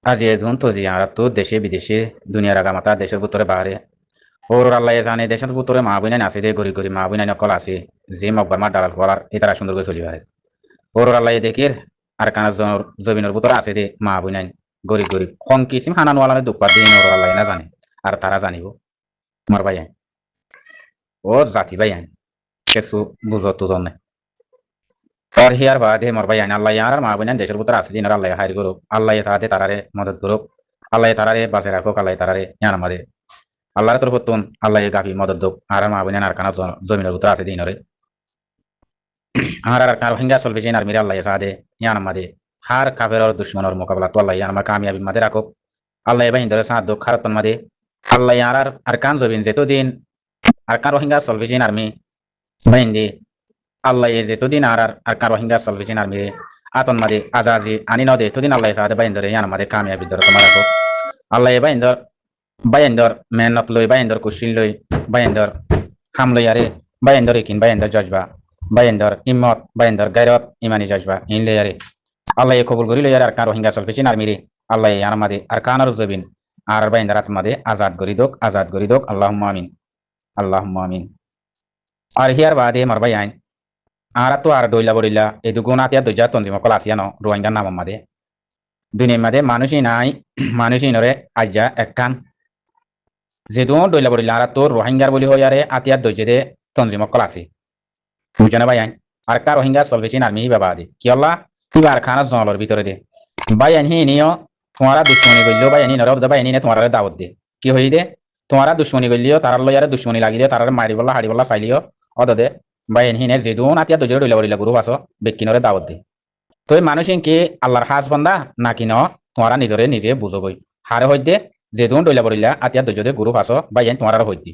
আজ এ ধুন তো জি আর তো দেশে বিদেশে দুনিয়ার আগামাতা দেশের ভিতরে বাহারে ওর আল্লাহ জানে দেশের ভিতরে মা বইনাই আছে দে গরি গরি মা বইনাই নকল আছে যে মকবার মা ডালাল ফলার এ তারা সুন্দর করে চলি পারে ওর আল্লাহ দেখির আর কানা জমিনের ভিতরে আছে দে মা বইনাই গরিব গরিব খন কিসিম হানান ওয়ালানে দুঃখ দিন ওর আল্লাহ না জানে আর তারা জানিব আমার ভাই ওর জাতি ভাই আইন কিছু বুঝত তো নাই আর হিয়ার বাদে মোর ভাই আইন আল্লাহ আর মা বইনাই দেশের ভিতরে আছে দিন আর আল্লাহ হারি করুক আল্লাহ তাহাতে তারারে মদত করুক আল্লাহ তারারে বাঁচে রাখুক আল্লাহ তারারে ইয়ান আমাদের আল্লাহর তরফ তুন আল্লাহ গাফি মদত দোক আর মা বইনাই আর কানা জমিনের ভিতরে আছে দিনরে আর কার হিঙ্গা চলবে যে আর্মির আল্লাহ সাদে ইয়ান আমাদের হার কাফের দুশ্মনের মোকাবেলা তো আল্লাহ ইয়ান আমার কামিয়াবি মাদে রাখুক আল্লাহ এবার হিন্দরে সাহায্য খারাতন মাদে আল্লাহ আর কান জবিন যেত দিন আর কার রোহিঙ্গা চলবে যে আর্মি বাইন্দে আল্লাহ যেত দিন আর কার রোহিঙ্গা চলবে যে আর্মি আতন মাদে আজাজি আনি নদে এতদিন আল্লাহ সাদে বাইন্দরে ইয়ান আমাদের কামিয়াবি ধরে তোমার রাখুক আল্লাহ এবার হিন্দর বাইন্দর মেহনত লই বাইন্দর কুশিল লই বাইন্দর হাম লই আরে বাইন্দর ইকিন বাইন্দর জজবা বাইন্দর ইম্মত বাইন্দর গায়রত ইমানি জজবা ইন লই আরে আল্লাহ কবুল করি লই আর কার রোহিঙ্গা চলবে চিন আর্মিরে আল্লাহ আর আমাদে আর কানার জবিন আর বাইন্দর আত্মাদে আজাদ করি দোক আল্লাহুম্মা আমিন আর হিয়ার বাদে মারবাই আইন আর তো আর দইলা বড়িলা এই দুগুণ আতিয়া দইজা তন্দিম কল আসিয়ানো রোহিঙ্গার নাম মাদে দুনিয়ার মাদে মানুষই নরে আজ্জা একখান যেহেতু দইলা বড়িলা আর তো রোহিঙ্গার বলি হই আরে আতিয়ার দইজে দে তন্দিম কল আসি বুঝানা ভাই আইন আর কার রোহিঙ্গা চলবে চিন আর্মি বাবা দে কি আল্লাহ তুই আর খানা জঙ্গলের ভিতরে দে ভাই আইন হি নিও তোমারা দুশ্মনী করলেও ভাই আইনি নরব ভাই আইনি তোমার দাওয়াত দে কি হই দে তোমারা দুশ্মনী করলিও তারার লইয়ারে দুশ্মনী লাগিলে তারার মারি বল্লা হাড়ি বল্লা চাইলিও অদ দে ভাই আইন হিনে যেদুন আতিয়া দজরে ডইলা বলিলা গুরু আছো বেকিনরে দাওয়াত দে তো মানুষ কি আল্লাহর হাজ বান্দা নাকি ন তোমারা নিজরে নিজে বুঝবই হারে হইতে যেদুন ডইলা বলিলা আতিয়া দজরে গুরু আছো ভাই আইন তোমার হইতি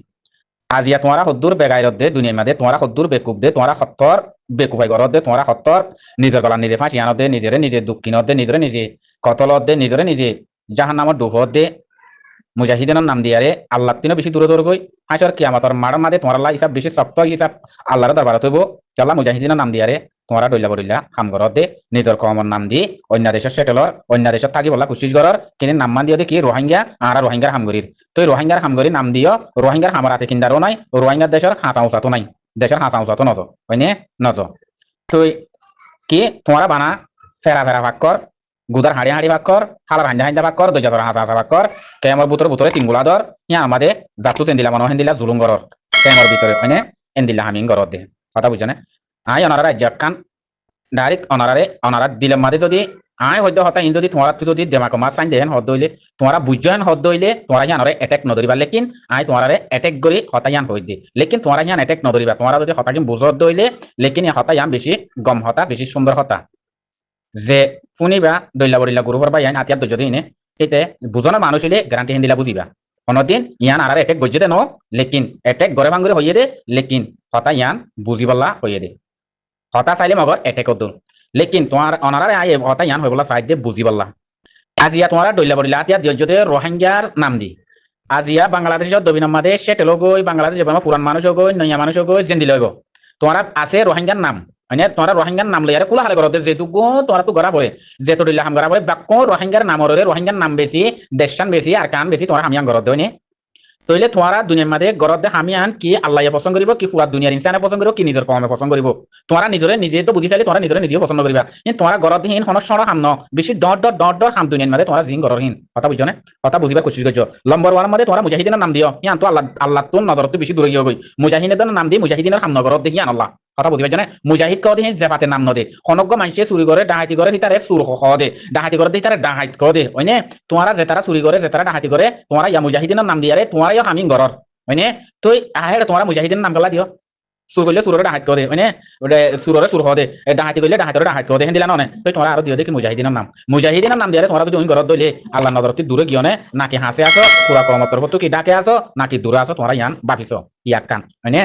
আজিয়া তোমারা হদ্দুর বেগাইরত দে দুনিয়ার মাঝে তোমারা হদ্দুর বেকুব দে তোমারা সত্তর বেকুফাই গরত দে তোমারা সত্তর নিজের গলা নিজে ফাঁসিয়ানত দে নিজেরে নিজে দুঃখিনত দে নিজরে নিজে কতলত দে নিজরে নিজে জাহান নামত ডুবত দে মুজাহিদিনের নাম দিয়ারে আল্লাহ তিনও বেশি দূরে দূরে গই হাসর কিয়ামতর মার মাঝে তোমার আল্লাহ হিসাব বেশি সপ্ত হিসাব আল্লাহর দরবারত হইব আল্লাহ মুজাহিদিনের নাম দিয়ারে তোমরা ডইলা বলিলা কাম করত দে নিজের কমর নাম দি অন্য দেশের সেটেলর অন্য দেশের থাকি বলা কুচিস গরর কিন্তু নাম মান দিও কি রোহিঙ্গা আর রোহিঙ্গার হামগরির তো রোহিঙ্গার হামগরি নাম দিও রোহিঙ্গার হামারাতে কিন্দারও নাই রোহিঙ্গার দেশের হাসা উচাতো নাই দেশের হাসা উচাতো নত হয়নে নত তো কি তোমরা বানা ফেরা ফেরা ভাগ কর গুদার হাড়ি হাড়ি ভাগ কর হালার হাঞ্জা হাঞ্জা ভাগ কর দইজা ধর হাসা হাসা ভাগ কর কেমর বুতরে তিনগুলা ধর ইয়া আমাদের জাতু চেন্দিলা মনো হেন্দিলা জুলুম গরর কেমর ভিতরে হয়নে এন্দিলা হামিং গরর দে কথা বুঝছো না আই অনারা রাজ্য কান ডাইরেক্ট অনারা দিলে মাঝে যদি আয় হয়তো হতা ইন যদি তোমার যদি দেমাকো মাছ সাইন দেন হদ হইলে তোমারা বুঝছেন হদ হইলে তোমারা ইয়ানরে অ্যাটাক নদরিবা লেকিন আয় তোমারে অ্যাটাক করি হতা ইয়ান হই দে লেকিন তোমারা ইয়ান অ্যাটাক নদরিবা তোমারা যদি হতা কিন বুঝত হইলে লেকিন হতা ইয়ান বেশি গম হতা বেশি সুন্দর হতা যে শুনিবা দইলা বড়িলা গুরু করবা ইয়ান আতিয়ার যদি ইনে এতে বুঝনা মানুষ হইলে গ্যারান্টি হিন্দিলা বুঝিবা অনদিন ইয়ান আর অ্যাটাক গজ্জে দে ন লেকিন অ্যাটাক গরে ভাঙ্গরে হইয়ে দে লেকিন হতা ইয়ান বুঝিবল্লা হইয়ে দে হতা চাইলে মগর এটেক দল লেকিন তোমার অনারে আই হতা ইয়ান হইবলা সাইড দিয়ে বুঝি বললা আজিয়া তোমার ডইলা বলিলা আতিয়া যদি রোহিঙ্গার নাম দি আজিয়া বাংলাদেশের দবিনাম মাদে সেটেল গই বাংলাদেশ পুরান মানুষ গই নইয়া মানুষ গই জেন্দি লইব তোমার আছে রোহিঙ্গার নাম মানে তোমার রোহিঙ্গার নাম লইয়ারে কুলা হালে করতে যেহেতু গো তোমার তো গড়া পড়ে যেহেতু ডইলা হাম গড়া পড়ে বাক্য রোহিঙ্গার নামরে রোহিঙ্গার নাম বেশি দেশান বেশি আর কান বেশি তোমার হামিয়ান গড়ত দইনে তইলে তোমারা দুনিয়ার মাঝে গরত দে আমি আন কি আল্লাহ পছন্দ করিব কি পুরা দুনিয়ার ইনসানে পছন্দ করিব কি নিজের কমে পছন্দ করিব তোমারা নিজরে নিজে তো বুঝি চাইলে তোমারা নিজরে নিজেও পছন্দ করিবা কিন্তু তোমারা গরত দিন হনসর হাম ন বেশি ডট হাম দুনিয়ার মাঝে তোমারা জিং গরর হিন কথা বুঝছো না কথা বুঝিবার কোশিশ করছো নম্বর ওয়ান মাঝে তোমারা মুজাহিদিনের নাম দিও ইয়ান তো আল্লাহ তো নজরত বেশি দূরে গিয়ে গই মুজাহিদিনের নাম দিয়ে মুজাহিদিনের হাম নগরত দেখি আন আল্লাহ কথা বুঝিবার জানে মুজাহিদ কও দিন জেফাতে নাম নদে খনজ্ঞ মানুষে চুরি করে ডাহাতি করে হিতারে সুর খ দে ডাহাতি করে হিতারে ডাহাত ক দে ওইনে তোমারা যেতারা চুরি করে যেতারা ডাহাতি করে তোমারা ইয়া মুজাহিদিনের নাম দিয়ারে তোমারা ইয়া হামিং গরর মানে তুই আহে তোমারা মুজাহিদিনের নাম গলা দিও সুর করলে সুরের ডাহাত করে মানে ওটা সুরের সুর হদে ডাহাতি করলে ডাহাতের ডাহাত করে হেন দিলা নয় তুই তোমার আরো দিও দেখি মুজাহিদিনের নাম দিয়ারে তোমরা যদি ওই ঘরত দইলে আল্লাহ নজরতি দূরে গিয়ে নাকি হাসে আসো পুরা কর্মতর তো কি ডাকে আসো নাকি দূরে আসো তোমরা ইয়ান বাফিস ইয়াক কান মানে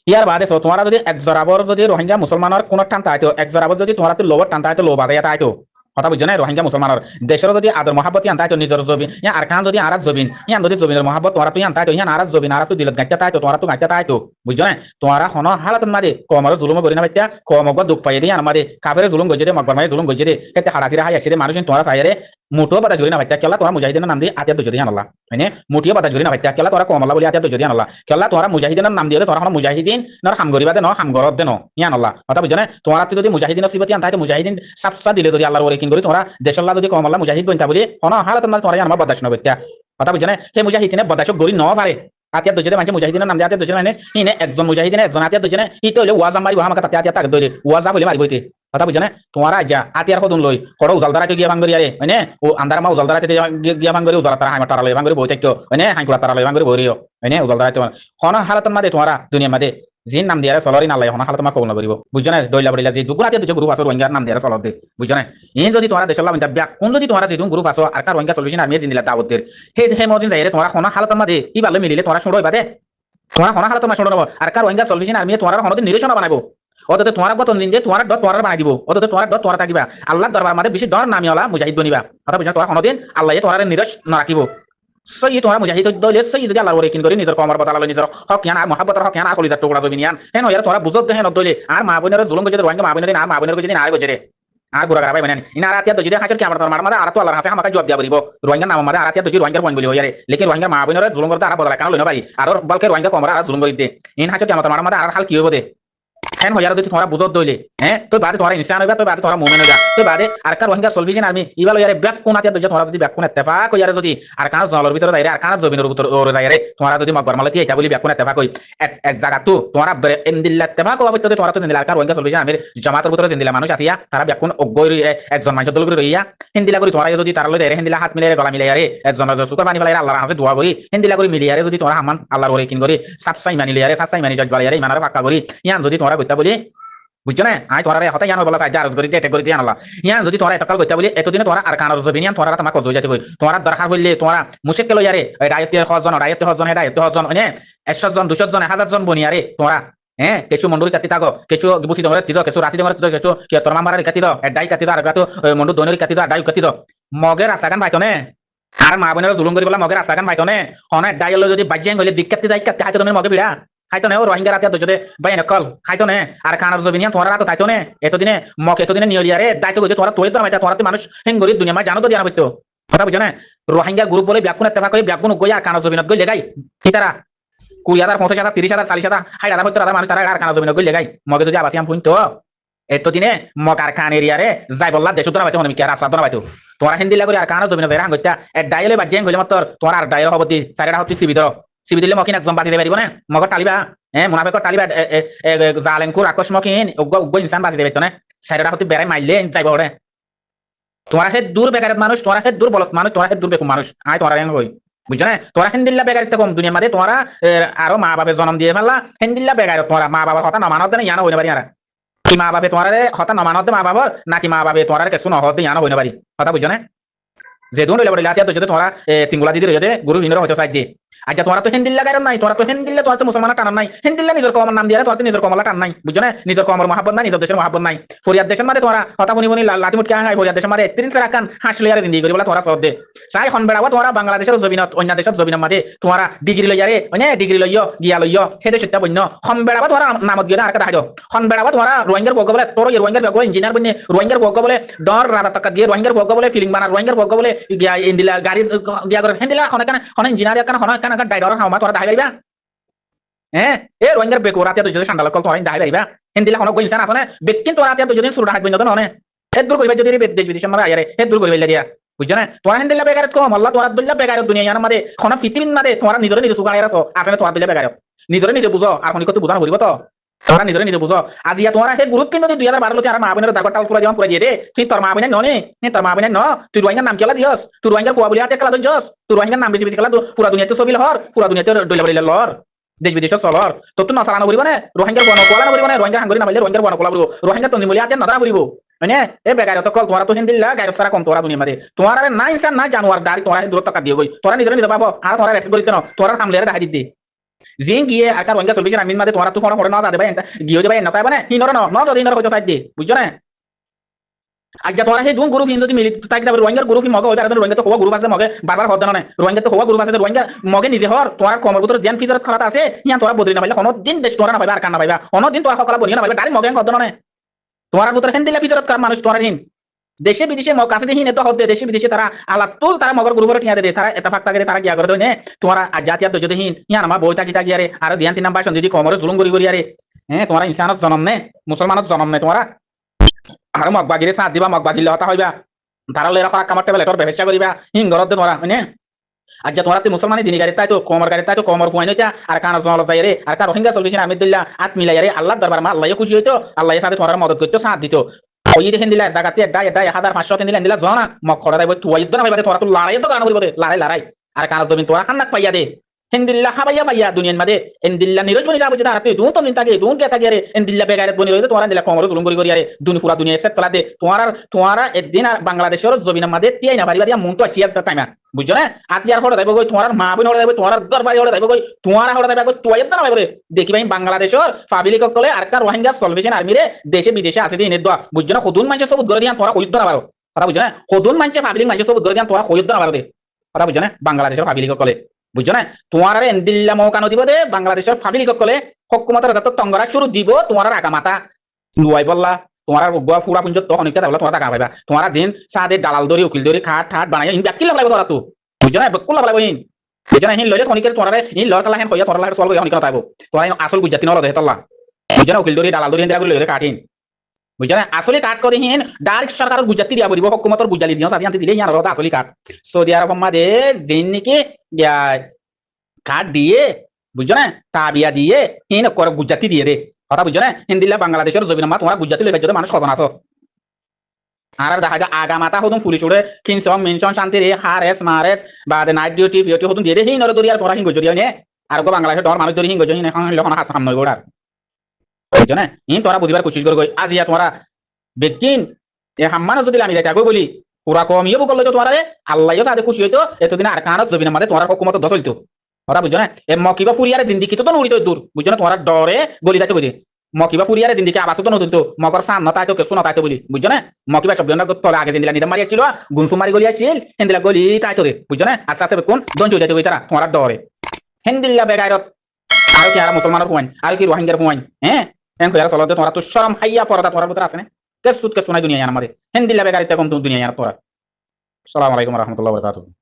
ইয়ার বাদে তোমরা যদি এক জরাবর যদি রোহিঙ্গা মুসলমানের কোন টানতে আইতো এক জরাবর যদি তোমরা তো লোবর টানতে আইতো লো বাদে আইতো কথা বুঝছো না রোহিঙ্গা মুসলমানের দেশের যদি আদর মহাব্বত আনতে আইতো নিজের জবিন ইয়া আর খান যদি আরাক জবিন ইয়ান যদি জবিনের মহাব্বত তোমরা তো আনতে আইতো ইয়ান আরাক জবিন আর তো দিলত গাইতে আইতো তোমরা তো গাইতে আইতো বুঝছো না তোমরা হন হালাত মারে কমর জুলুম করি না বাইতা কমগ দুঃখ পাইয়ে দিয়ে আমারে কাফের জুলুম গজে দে মকবার মারে জুলুম গজে দে এতে হারাজিরা হাই আসে মানুষ তোমরা চাইরে মুটো বাদা জুরি না ভাইতা কেলা তোরা মুজাহিদিনের নাম দিয়ে আতিয়া দুজদি আনলা মানে মুটিও বাদা জুরি না ভাইতা কেলা তোরা কমলা বলি আতিয়া দুজদি আনলা কেলা তোরা মুজাহিদিনের নাম দিয়ে তোরা মুজাহিদিন নর হামগরি বাদে ন হামগরত দেন ইয়ান আল্লাহ কথা বুঝনে তোরা যদি মুজাহিদিনের সিবতি আনতা মুজাহিদিন সাবসা দিলে যদি আল্লাহর ওরে কিন করি তোরা দেশল্লাহ যদি কমলা মুজাহিদ বইতা বলি হন হালাত মানে তোরা আমার বদাস নবত্যা কথা বুঝনে হে মুজাহিদিনে বদাস গরি ন পারে আতিয়া দুজনে মানে মুজাহিদিনের নাম দিয়ে আতিয়া দুজনে মানে হিনে একজন মুজাহিদিনে একজন আতিয়া দুজনে ই তো হলে ওয়াজ মারি আমাকে তাতে আতিয়া তাক দইলে ওয়াজ বলে মারি বইতে কথা বুঝনে তোমরা যা আতিয়ার কদুন লই কড় উজালদারাকে গিয়া ভাঙ করি আরে মানে ও আন্দার মা উজালদারাতে গিয়া ভাঙ করি উজালা তারা হাইমা তারা লই ভাঙ করি বই থাকতো মানে হাইকুলা তারা লই ভাঙ করি বইরিও মানে উজালদারা তোমার হন হালাতন মাদে তোমরা দুনিয়া মাদে জিন নাম দিয়া চলরি না লাই হন হালাত মা কবল করিব বুঝছ না দইলা বড়িলা যে দুগুণ আতিয়া দুজে গ্রুপ আছে রোহিঙ্গার নাম দিয়া চলত দে বুঝছ না ইন যদি তোমরা দেশলা বিন্দা ব্যাক কোন যদি তোমরা যেদুন গ্রুপ আছে আর কার রোহিঙ্গা সলিউশন আর্মি জিনিলা দাওয়াত দের হে মদিন যাইরে তোমরা হন হালাতন মাদে কি ভালো মিলিলে তোমরা শুনরই বাদে তোমরা হন হালাতন মা শুনরব আর কার রোহিঙ্গা সলিউশন আর্মি তোমরা হনদিন নিরসন বানাইবো অততে তোমার গত দিন যে তোমার ডট তোমার বানাই দিব অততে তোমার ডট তোমার থাকিবা আল্লাহর দরবার মাঝে বেশি ডর নামি হলা মুজাহিদ বনিবা কথা বুঝা তোরা কোনদিন আল্লাহ তোমার নিরস না রাখিব সই তোমার মুজাহিদ দলে সই যদি আল্লাহর ওরে কিন করি নিজের কমর বদলালো নিজের হক ইয়ান আর মহাব্বতের হক ইয়ান আর কলিজার টুকরা জমিন ইয়ান হেন ইয়ার তোরা বুঝত হেন দলে আর মা বোনের জুলুম করে রোহিঙ্গা মা বোনের আর মা বোনের যদি আর গজরে আর গুড়া গারাবাই মানে ইনার আতিয়া তো যদি হাজার কি আমার মার মারা আর তো আল্লাহর হাসে আমাকে জবাব দিয়া বলিব রোহিঙ্গা নাম মারা আতিয়া তো যদি রোহিঙ্গার পয়েন্ট বলি হইয়ারে লেকিন রোহিঙ্গা মা বোনের জুলুম করতে আর বদলা কারণ লইনা পারি আর বলকে রোহিঙ্গা কমরা আর জুলুম করি দে ইন হাজার কি আমার মার মারা আর হাল কি হইব দে হ্যাঁ হইয়ার যদি তোমরা বুঝত দইলে হ্যাঁ তো বাদে তোমরা ইনসান হইবা তো বাদে তোমরা মুমিন হইবা তো বাদে আর কার রোহিঙ্গা সলভিশন আর্মি ইবাল ইয়ারে ব্যাক কোন আতিয়া দইছে তোমরা যদি ব্যাক কোন ইত্তেফাক হইয়ারে যদি আর কার জলের ভিতরে দাইরে আর কার জমিনের ভিতরে ওরে দাইরে তোমরা যদি মকবর মালতি এটা বলি ব্যাক কোন ইত্তেফাক হই এক জায়গা তো তোমরা ইনদিল্লাহ ইত্তেফাক হওয়া ভিতরে তোমরা তো নিলা আর কার রোহিঙ্গা সলভিশন আর্মির জামাতের ভিতরে জিন্দিলা মানুষ আসিয়া তারা ব্যাক কোন অগৈ একজন মানুষ দল করে রইয়া হিন্দিলা করি তোমরা যদি তার লই দাইরে হিন্দিলা হাত মিলাইরে গলা মিলাইরে একজন সুতর পানি ফেলাইরে আল্লাহর হাতে দোয়া করি হিন্দিলা করি মিলিয়ারে যদি তোমরা হামান আল্লাহর ওরে কিন করি সাবসাই মানি লিয়ারে সাবসাই মানি জজ বালিয়ারে ইমানের পাক্কা করি ইয়ান যদি তোমরা কইতা বলি বুঝছো না আই তোরা হতা ইয়ান বলা তাই জারজ করি টেক করি আনলা ইয়ান যদি তোরা এতকাল কইতা বলি এতদিনে তোরা আর কানার জবিনিয়ান তোরা তোমাক কজ যাইতে কই তোরা দরকার হইলে তোরা মুশকিল হইয়ারে রায়তে হজন রায়তে হজন মানে 100 জন 200 জন 1000 জন বনিয়ারে তোরা হ্যাঁ কিছু মন্ডুরি কাটি থাকো কিছু বুঝি তোমরা তিদ কিছু রাতি তোমরা তিদ কিছু কি তোর মামারে কাটি দাও এডাই কাটি দাও আর গাতো মন্ডু দনরি কাটি দাও ডাই কাটি দাও মগের আসাগান পাইতনে আর মা বোনের জুলুম করি বলা মগের আসাগান পাইতনে হনে ডাই যদি বাজ্যাং হইলে দিক্কাতি দাই কাটি হাইতো তুমি মগে বিড়া খাইতো নে ও রোহিঙ্গা রাতিয়া দুজতে বাই নকল খাইতো নে আর খানার জবিনিয়া তোরা তো খাইতো নে এতদিনে এতদিনে নিয়লিয়ারে দায়িত্ব কইতে তোরা তোই তো আমি তোরা তো মানুষ হেঙ্গরি দুনিয়া মা জানো তো জানা বইতো কথা বুঝছো না রোহিঙ্গা গ্রুপ বলে ব্যাকুন ইত্তেফাক কই ব্যাকুন গই আর খানার জবিনত গই লেগাই ঠিকারা 20,000 50,000 30,000 40,000 60,000 হইতো আমি তারা আর খানার জবিনত গই লেগাই মগে যদি আবাসিয়াম পুইতো এতদিনে মকার খান এরিয়ারে যাই বললা দেশ উত্তর পাইতো আমি কি আর রাস্তা না পাইতো তোরা হিন্দি লাগি আর খানার জবিনত বেরা হইতা এক ডাইলে বাজ্যাং গইলে মাত্র তোরা আর ডাইর হবতি সাইরা হতি সিবিদর সিবি দিলে মকিন একজন বাতি দেবে না মগ টালিবা মুনাফেকর টালিবা জালেনকুর আকস্ম মকিন উগ্র ইনসান বাতি দেবে না সাইডটা হতে বেড়াই মাইলে যাইব ওরে তোরা হে দূর বেকার মানুষ তোরা হে দূর বলত মানুষ তোরা হে দূর বেকু মানুষ আই তোরা হই বুঝছো না তোরা হিন্দিল্লা বেকারিত্ব কম দুনিয়ার মাঝে তোরা আরো মা বাপে জন্ম দিয়ে ফেললা হিন্দিল্লা বেকার তোরা মা বাবার কথা না মানত না ইয়ানো হইতে পারি আর কি মা বাপে তোরা কথা না মানত মা বাবার নাকি মা বাপে তোরা কিছু নহতে ইয়ানো হইতে পারি কথা বুঝছো না যে দুন হইলে বলে লাতিয়া তো যদি তোরা তিঙ্গুলা দিদি রইতে গুরু হিন্দর হইতে সাইড দিয়ে আচ্ছা তোরা তো হিন্দিল্লা গায়রন নাই তোরা তো হিন্দিল্লা তোরা তো মুসলমান টান নাই হিন্দিল্লা নিজের কমর নাম দিয়ে তোরা তো নিজের কমলা টান নাই বুঝছো না নিজের কমর মহাব্বত নাই নিজের দেশের মহাব্বত নাই ফরিয়াদ দেশের মাঝে তোরা কথা বনি বনি লাটি মুটকে আয় ফরিয়াদ দেশের মাঝে 30 টাকা হাসলে আর দিন করি বলা তোরা সব দে চাই হন বেড়াবা তোরা বাংলাদেশের জমিনত অন্য দেশের জমিনের মাঝে তোরা ডিগ্রি লইয়ারে মানে ডিগ্রি লইয় গিয়া লইয় হেদে সেটা বন্য হন বেড়াবা তোরা নামত গিয়ে আর কথা হন বেড়াবা তোরা রোহিঙ্গার বগ বলে তোর রোহিঙ্গার বগ ইঞ্জিনিয়ার বনে রোহিঙ্গার বগ বলে ডর রাতা টাকা গিয়ে রোহিঙ্গার বগ বলে ফিলিং বানা রোহিঙ্গার বগ বলে গিয়া ইন্দিলা গাড়ি গিয়া করে হিন্দিলা হন ইঞ্জিনিয়ার কানা হন কানা ড্রাইভার হাওমা তোরা দাইবা হ্যাঁ এ রোহিঙ্গার বেকো রাতিয়া তো যদি সান্ডাল কল তোরা দাইবা হিন্দিলা হন কই ইনসান আছে ব্যক্তি তোরা রাতিয়া তো যদি সুরটা হাত বিন্দন হনে হেদুর কইবা যদি দেশ বিদেশ আমরা আয়ারে হেদুর কইবা লাগিয়া বুঝছো না তোরা হিন্দিলা বেকারত কম আল্লাহ তোরা দুল্লা বেকারত দুনিয়া ইয়ার মাঝে হন ফিতিবিন মাঝে তোরা নিজরে নিজে সুগায় রাখো আসলে তোরা দুল্লা বেকারত নিজরে নিজে বুঝো আর কোন কত বুঝানো বলিব তো তোরা নিজরে নিজে বুঝো আজিয়া তোরা হে গ্রুপ কিন্তু 2012 লতে আর মা বোনের দাগর টাল পুরা দিও পুরা দিয়ে দে তুই তোর মা বোনের ননে নে তোর মা বোনের ন তুই রোহিঙ্গার নাম কেলা দিয়স তুই রোহিঙ্গার পোয়া বলি হাতে খেলা দইছস তুই রোহিঙ্গার নাম বেশি বেশি খেলা পুরা দুনিয়াতে ছবিল হর পুরা দুনিয়াতে ডইলা বলিলা লর দেশ বিদেশ চলর তো তুই নসালানো করিব না রোহিঙ্গার বন কোলা না করিব না রোহিঙ্গার হাঙ্গরি না বলে রোহিঙ্গার বন কোলা বলিব রোহিঙ্গার তন্দি বলি হাতে নদা করিব মানে এ বেকার তো কল তোরা তো হিন্দিল্লা গায়র সারা কম তোরা দুনিয়া মাঝে তোরা না ইনসান না জানোয়ার দাড়ি তোরা দূর টাকা দিও গই তোরা নিজরে নিজে পাবো আর তোরা রেট করিতে না তোরা সামলে দেখা দিতে জিং গিয়ে আকার রোহিঙ্গা সলিউশন আমিন মাঝে তোরা তো ফোন করে না দাদে ভাই গিয়ে দেবে না পাইবা না হিনর না ন যদি হিনর হইতো সাইড দি বুঝছো না আজ্ঞা তোরা সেই দুন গ্রুপ হিন্দু মিলি তাই কিনা রোহিঙ্গার গ্রুপ মগে ওইবার রোহিঙ্গা তো হওয়া গ্রুপ আছে মগে বারবার হদ না রোহিঙ্গা তো হওয়া গ্রুপ আছে রোহিঙ্গা মগে নিজে হর তোরা কমর ভিতর জ্ঞান ফিজর খারাপ আছে ইয়া তোরা বদলি না পাইলে কোনো দিন দেশ তোরা না পাইবা আর কান না পাইবা কোনো দিন তোরা সকলা বনিয়া না পাইবা ডাইরেক্ট মগে হদ না তোরা ভিতর হিন্দিলা ফিজরত কার মানুষ তোরা হিন দেশে বিদেশে মগ কাছে হিনে তো হতে দেশে বিদেশে তারা আলাতুল তারা মগর গ্রুপের ঠিয়া দে তারা এটা ফাক থাকে তারা গিয়া করে দই নে তোমারা জাতীয় যদি হিন ইয়ান আমার বই থাকি থাকি আরে আর ধ্যান তিন নাম্বার যদি কমরে জুলুম করি আরে হ্যাঁ তোমারা ইনসানত জন্ম নে মুসলমানত জন্ম নে তোমারা আর মগ বাগিরে সাথ দিবা মগ বাগিলে হতা হইবা তারা লেরা ফারাক কামারতে বেলে তোর ব্যবসা করিবা হিং গরত তোমারা মানে আজ যা তোমরা মুসলমানি দিনী গাড়ি তাই তো কমর পুয়াই নইতা আর কান জল যাই রে আর কার রোহিঙ্গা চলবিছ না আমিদুল্লাহ আত মিলাই রে আল্লাহ দরবার মা আল্লাহ খুশি হইতো আল্লাহ সাথে তোমার মদত করতো সাথ দিত ওই দেখেন দিলা জাগাতে একটা 1500 দিলা দিলা জনা মক খড়া দাইব তুই ইদ্দ না ভাইবা তোরা তো লড়াই তো গান করিব লড়াই আর কান জমিন তোরা খান্নাক পাইয়া দে হিন্দিল্লাহ হাবাইয়া পাইয়া দুনিয়ার মাঝে ইন্দিল্লাহ নিরজ বনি যাবো তারা তুই দুন তো নিন থাকে দুন কে থাকে রে ইন্দিল্লাহ বেগারে বনি রইতো তোরা দিলা কমর গুলুম করি আরে দুনি পুরা দুনিয়া সেট তলা দে তোমারা একদিন আর বাংলাদেশের জমিনের মাঝে তিয়াই না বাড়ি দিয়া মন তো আসিয়া টাইমা বুঝছো না আতিয়ার হড়া যাইব কই তোমার মা বোন হড়া যাইব তোমার দরবারি হড়া যাইব কই তোমারা হড়া যাইব কই তুই ইদ্দ না ভাইবা দেখি ভাই বাংলাদেশের পাবলিক কলে আর কার রোহিঙ্গা সলভেশন আর্মি রে দেশে বিদেশে আছে দিন দোয়া বুঝছো না খুদুন মানছে সব গরে দিয়া তোরা কইদ্দ না পারো কথা বুঝছো না খুদুন মানছে পাবলিক মানছে সব গরে দিয়া তোরা কইদ্দ না পারো দে কথা বুঝছো না বাংলাদেশের পাবলিক কলে বুঝছো না তোমার এন্দিল্লা মৌকানো দিব দে বাংলাদেশের ফাবিলিক কলে হকুমতের যত তঙ্গরা শুরু দিব তোমার আগা মাথা লুয়াই বললা তোমার গোয়া ফুরা পুঞ্জ তখন একটা তাহলে তোমার টাকা পাইবা তোমার দিন সাদে দালাল দরি উকিল দরি খাট ঠাট বানাই ইন ব্যাকি লাভ লাগবে তোরা তো বুঝছো না বেকুল লাভ লাগবে ইন বুঝছো না হিন লইলে খনিকের তোমার ইন লর কালা হেন কইয়া তোরা লাগে সলব খনিক তাইবো তোরা আসল গুজরাতি নর দে তল্লা বুঝছো না উকিল দরি দালাল দরি এন্দিরা লইলে কাটিন বুঝছো না আসলে কাট করে হিন ডাইরেক্ট সরকারের গুজরাতি দিয়া পড়িব হকুমতের গুজালি দিও তাদি আনতে দিলে ইয়ার রত আসলে কাট সৌদি আরব মাঝে দিন নাকি কাট দিয়ে বুঝছো না তাবিয়া দিয়ে হিন করে গুজরাতি দিয়ে দে কথা বুঝছো না হিন্দিল্লা বাংলাদেশের জমিন মা তোমার গুজরাতি লইবে যদি মানুষ খবর আছো আর দেখা যায় আগা মাথা হতুন পুলিশ উড়ে কিনসন মিনসন শান্তি রে হারেস মারেস বা নাইট ডিউটি ফিউটি হতুন দিয়ে দে হিন ওর দরিয়ার করা হিন গজরিয়া নে আর গো বাংলাদেশের ডর মানুষ দরি হিন গজরি এখন লখন হাত সামনে গোড়া বুঝছো না হিন তোরা বুঝিবার কোশিশ কর গই আজ ইয়া তোমরা বেকিন এ হাম্মানো যদি আমি যাইতা গই বলি পুরা কমিয়ে বকল তো তোমরা আল্লাহও তাদের খুশি হইতো এতদিন আর কানত জমিনের মাঝে তোমার হুকুমত দখলতো ওরা বুঝছো না এ মকিবা ফুরিয়ারে জিন্দিগি তো উড়িত দূর বুঝছো না তোমার ডরে গলি যাইতে বলি মকিবা ফুরিয়ারে জিন্দিগি আবাস তো নতুন তো মকর সান নতাইতো কেসু নতাইতো বলি বুঝছো না মকিবা শব্দ না তলে আগে দিন দিলা নিদা মারি আসছিল গুনফু মারি গলি আসছিল হেন্দিলা গলি তাইতো রে বুঝছো না আস্তে আস্তে কোন দন চলে যাইতে বই তারা তোমার ডরে হেন্দিল্লা বেগাইরত আর কি আর মুসলমানের হুয়াইন আর কি রোহিঙ্গার হুয়াইন হ্যাঁ এন কইরা চলতে তোরা তো শরম হাইয়া পরদা তোমার ভিতর আছে না কেসুত কেসু নাই দুনিয়া আমাদের হেন্দিল্লা বেগাইতে কম তো দুনিয়া তোরা আসসালামু আলাইকুম ওয়া রাহমাতুল্লাহি ওয়া বারাকাতুহু